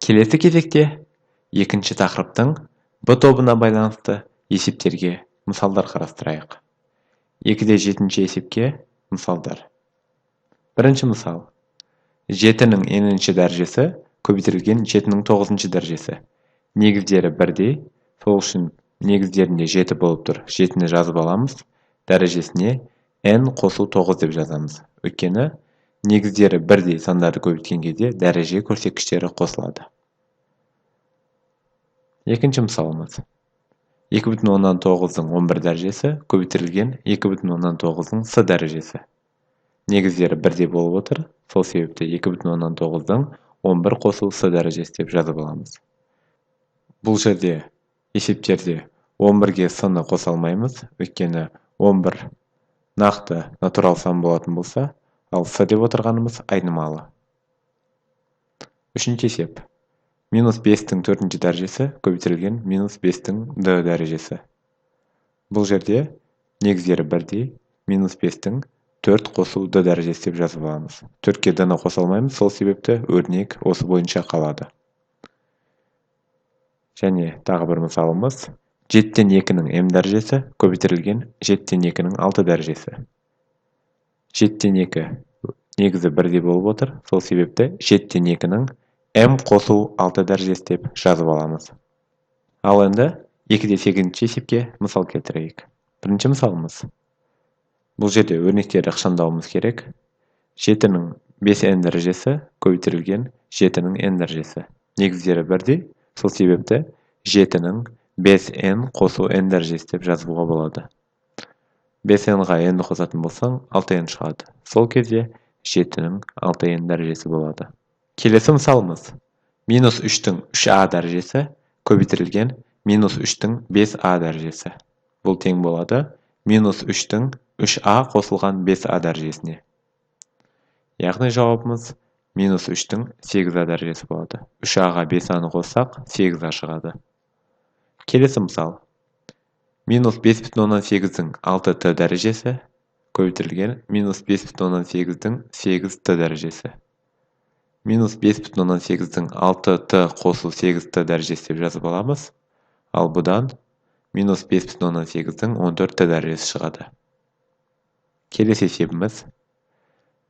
Келесі кезекте екінші тақырыптың Б тобына байланысты есептерге мысалдар қарастырайық. 2-де 7-ші есепке мысалдар. Бірінші мысал. 7-нің n-ші дәрежесі көбейтілген 7-нің 9-ші дәрежесі. Негіздері бірдей, сол үшін негіздерінде 7 болып тұр. 7-ні жазып аламыз, дәрежесіне n қосу 9 деп жазамыз. Өйткені негіздері бірдей сандарды көбейткен кезде дәреже көрсеткіштері қосылады. Екінші мысалымыз. 2,9-ның 11 дәрежесі көбейтілген 2,9-ның с дәрежесі. Негіздері бірдей болып отыр, сол себепті 2,9-ның 11 қосу с дәрежесі деп жазып аламыз. Бұл жерде есептерде 11-ге с-ны қоса алмаймыз, өйткені 11 нақты натурал сан болатын болса, ал с деп отырғанымыз айнымалы. Үшінші есеп. -5-тің 4-ші дәрежесі көбейтілген -5-тің д дәрежесі. Бұл жерде негіздері бірдей, -5-тің 4 қосу д дәрежесі деп жазып аламыз. 4-ке д-ны қоса алмаймыз, сол себепті өрнек осы бойынша қалады. Және тағы бір мысалымыз. 7-тен 2-нің м дәрежесі көбейтілген 7-тен 2-нің 6 дәрежесі. 7-тен 2 негізі бірдей болып отыр, сол себепті 7-тен 2-нің м қосу 6 дәрежесі деп жазып аламыз. Ал енді 2-де 8-ші есепке мысал келтірейік. Бірінші мысалымыз. Бұл жерде өрнектерді ықшамдауымыз керек. 7-нің 5n дәрежесі көбейтілген 7-нің n дәрежесі. Негіздері бірдей, сол себепті 7-нің 5n қосу n дәрежесі деп жазуға болады. 5n-ға n-ді қосатын болсаң, 6n шығады. Сол кезде 7-нің 6n дәрежесі болады. Келесі мысалымыз. -3-тің 3a дәрежесі көбейтілген -3-тің 5a дәрежесі. Бұл тең болады -3-тің 3a қосылған 5a дәрежесіне. Яғни жауабымыз -3-тің 8a дәрежесі болады. 3a-ға 5a-ны қоссақ, 8a шығады. Келесі мысал. -5,8-дің 6t дәрежесі көбейтілген -5,8-дің 8t дәрежесі. -5,8-дің 6t қосу 8t дәрежесі деп жазып аламыз. Ал бұдан -5,8-дің 14t дәрежесі шығады. Келесі есебіміз.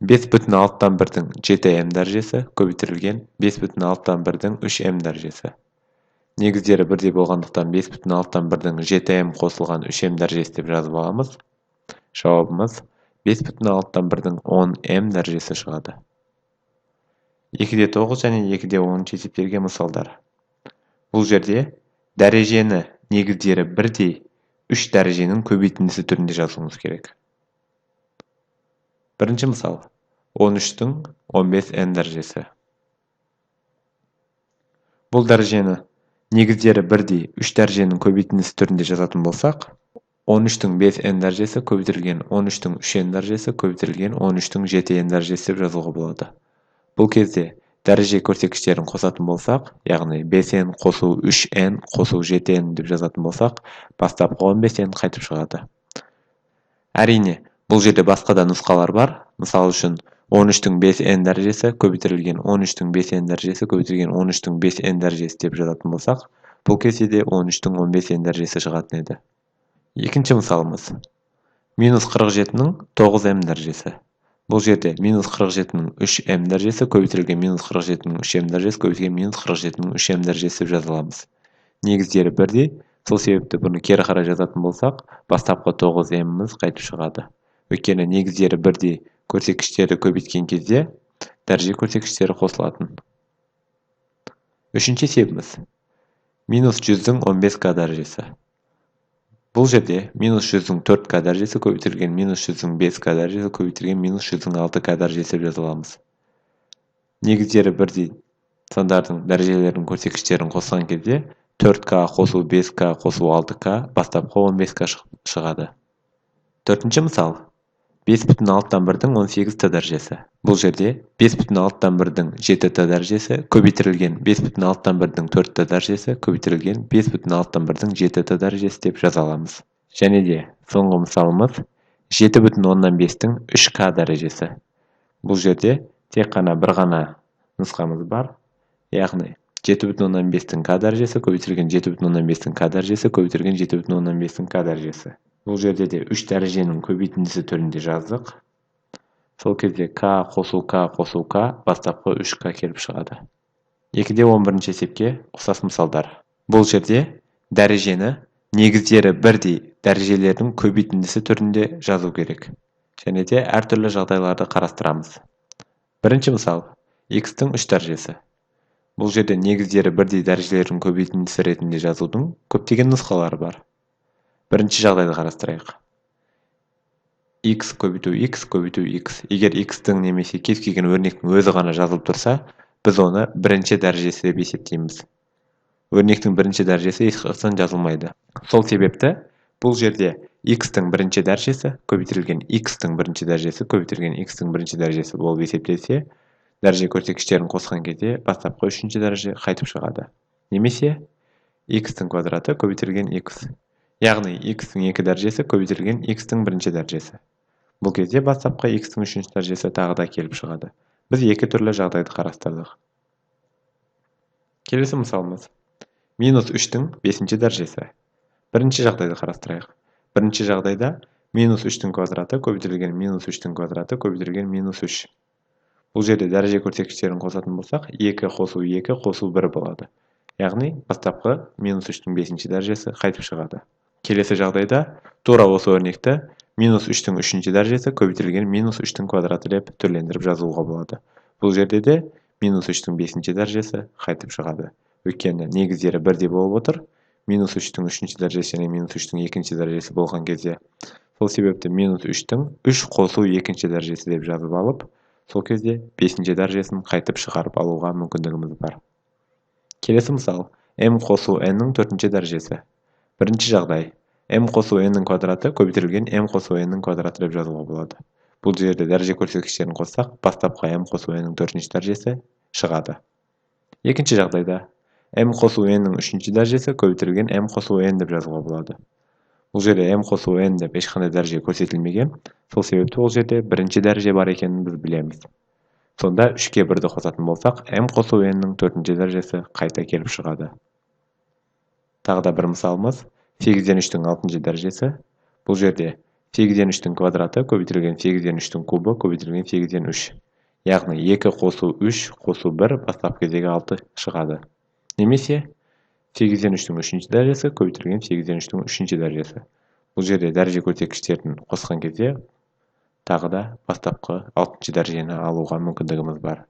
5,6-1-дің 7m дәрежесі көбейтілген 5,6-1-дің 3m дәрежесі. Негіздері бірдей болғандықтан 5,6-1-дің 7m қосылған 3m дәрежесі деп жазып аламыз. Жауабымыз 5,6-1-дің 10m дәрежесі шығады. 2-де 9 және 2-де 10 есептерге мысалдар. Бұл жерде дәрежені негіздері бірдей 3 дәреженің көбейтіндісі түрінде жазуымыз керек. Бірінші мысал. 13-тің 15n дәрежесі. Бұл дәрежені негіздері бірдей 3 дәреженің көбейтіндісі түрінде жазатын болсақ, 13-тің 5n дәрежесі көбейтілген 13-тің 3n дәрежесі көбейтілген 13-тің 7n дәрежесі деп жазуға болады. Бұл кезде дәреже көрсеткіштерін қосатын болсақ, яғни 5n қосу 3n қосу 7n деп жазатын болсақ, бастапқы 15n қайтып шығады. Әрине, бұл жерде басқа да нұсқалар бар. Мысал үшін 13-тің 5n дәрежесі көбейтілген 13-тің 5n дәрежесі көбейтілген 13-тің 5n дәрежесі деп жазатын болсақ, бұл кезде де 13-тің 15n дәрежесі шығатын еді. Екінші мысалымыз. -47-нің 9m дәрежесі. Бұл жерде -47-нің 3m дәрежесі көбейтілген -47-нің 3m дәрежесі көбейтілген -47-нің 3m дәрежесі деп жазыламыз. Негіздері бірдей, сол себепті бұны кері қарай жазатын болсақ, бастапқы 9m-міз қайтып шығады. Өйткені негіздері бірдей көрсеткіштері көбейткен кезде дәреже көрсеткіштері қосылатын. Үшінші есебіміз. -100-дің 15k дәрежесі. Бұл жерде -100-дің 4k дәрежесі көбейтілген -100-дің 5k дәрежесі көбейтілген -100-дің 6k дәрежесі деп жазыламыз. Негіздері бірдей сандардың дәрежелерінің көрсеткіштерін қосқан кезде 4k қосу 5k қосу 6k бастапқы 15k шығады. Төртінші мысал. 5,6-1-дің 18t дәрежесі. Бұл жерде 5,6-1-дің 7t дәрежесі көбейтілген 5,6-1-дің 4t дәрежесі көбейтілген 5,6-1-дің 7t дәрежесі деп жаза аламыз. Және де соңғы мысалымыз 7,5-дің 3k дәрежесі. Бұл жерде тек қана бір ғана нұсқамыз бар. Яғни 7,5-тің k дәрежесі көбейтілген 7,5-тің k дәрежесі көбейтілген 7,5-тің k дәрежесі. Бұл жерде де 3 дәреженің көбейтіндісі түрінде жаздық. Сол кезде k қосу k бастапқы 3k келіп шығады. 2-де 11 есепке ұқсас мысалдар. Бұл жерде дәрежені негіздері бірдей дәрежелердің көбейтіндісі түрінде жазу керек. Және де әртүрлі жағдайларды қарастырамыз. Бірінші мысал, x-тің 3 дәрежесі. Бұл жерде негіздері бірдей дәрежелердің көбейтіндісі ретінде жазудың көптеген нұсқалары бар. Бірінші жағдайды қарастырайық. X көбейту x. Егер x-тің немесе кез келген өрнектің өзі ғана жазылып тұрса, біз оны бірінші дәрежесі деп есептейміз. Өрнектің бірінші дәрежесі ешқашан жазылмайды. Сол себепті бұл жерде x-тің бірінші дәрежесі көбейтілген x-тің бірінші дәрежесі көбейтілген x-тің бірінші дәрежесі болып есептелсе, дәреже көрсеткіштерін қосқан кезде бастапқы 3-ші дәреже қайтып шығады. Немесе x-тің квадраты көбейтілген x. Яғни x-тің 2 дәрежесі көбейтілген x-тің бірінші дәрежесі. Бұл кезде бастапқы x-тің 3-ші дәрежесі тағы да келіп шығады. Біз екі түрлі жағдайды қарастырдық. Келесі мысалымыз. -3-тің 5-ші дәрежесі. Бірінші жағдайды қарастырайық. Бірінші жағдайда -3-тің квадраты көбейтілген -3-тің квадраты көбейтілген -3. Бұл жерде дәреже көрсеткіштерін қосатын болсақ, 2 қосу 2 қосу 1 болады. Яғни бастапқы -3-тің 5-ші дәрежесі қайтып шығады. Келесі жағдайда тура осы өрнекті -3-тің 3-ші дәрежесі көбейтілген -3-тің квадраты деп түрлендіріп жазуға болады. Бұл жерде де -3-тің 5-ші дәрежесі қайтып шығады. Өйткені негіздері бірдей болып отыр. -3-тің 3-ші дәрежесі және -3-тің 2-ші дәрежесі болған кезде. Сол себепті -3-тің 3 қосу 2-ші дәрежесі деп жазып алып, сол кезде 5-ші дәрежесін қайтып шығарып алуға мүмкіндігіміз бар. Келесі мысал, m қосу n-нің 4-ші дәрежесі. Бірінші жағдай, m қосу n-нің квадраты көбейтілген m қосу n-нің квадраты деп жазуға болады. Бұл жерде дәреже көрсеткіштерін қоссақ, бастапқы m қосу n-нің 4-ші дәрежесі шығады. Екінші жағдайда, m қосу n-нің 3-ші дәрежесі көбейтілген m қосу n деп жазуға болады. Бұл жерде m қосу n деп ешқандай дәреже көрсетілмеген, сол себепті бұл жерде бірінші дәреже бар екенін біз білеміз. Сонда 3-ке 1-ді қосатын болсақ, m қосу n-нің 4-ші дәрежесі қайта келіп шығады. Тағы да бір мысалымыз, 8-ден 3-тің 6-ші дәрежесі. Бұл жерде 8-ден 3-тің квадраты көбейтілген 8-ден 3-тің кубы көбейтілген 8-ден 3. Яғни 2 қосу 3 қосу 1 бастапқы кездегі 6 шығады. Немесе 8-ден 3-тің 3-ші дәрежесі көбейтілген 8-ден 3-тің 3-ші дәрежесі. Бұл жерде дәреже көрсеткіштерін қосқан кезде тағы да бастапқы 6-ші дәрежені алуға мүмкіндігіміз бар.